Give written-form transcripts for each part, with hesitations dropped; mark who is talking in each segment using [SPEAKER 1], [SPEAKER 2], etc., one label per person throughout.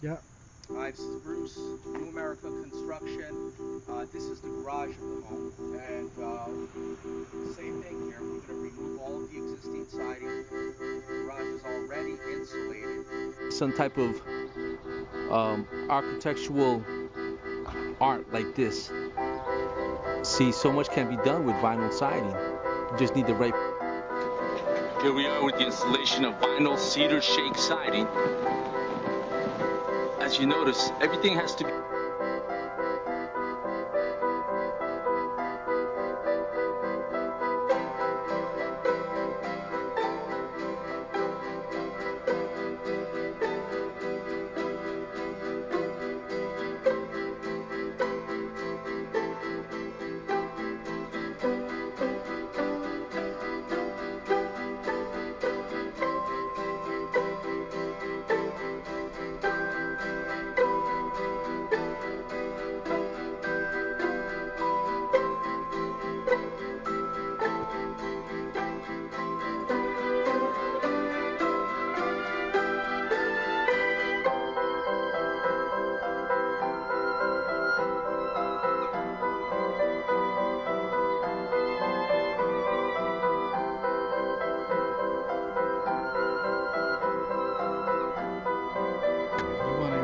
[SPEAKER 1] Yeah.
[SPEAKER 2] Hi, this is Bruce, New America Construction. This is the garage of the home. And same thing here. We're going to remove all of the existing siding. The garage is already insulated.
[SPEAKER 3] Some type of architectural art like this. See, so much can be done with vinyl siding. You just need the right. Here we are with the installation of vinyl cedar shake siding. As you notice, everything has to be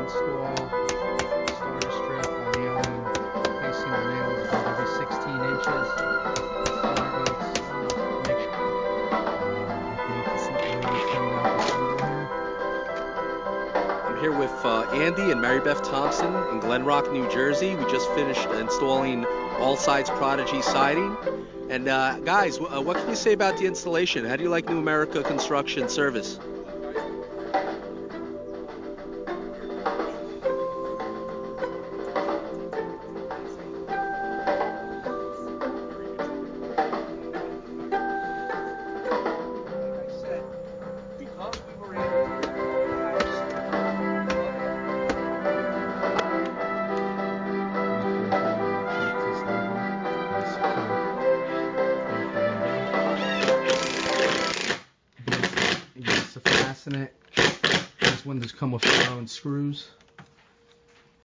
[SPEAKER 1] Install starter strip on nailing, placing the nails about every 16 inches. Make sure.
[SPEAKER 4] I'm here with Andy and Mary Beth Thompson in Glen Rock, New Jersey. We just finished installing All Sides Prodigy siding. And guys, what can you say about the installation? How do you like New America Construction service?
[SPEAKER 1] To fasten it. These windows come with their own screws.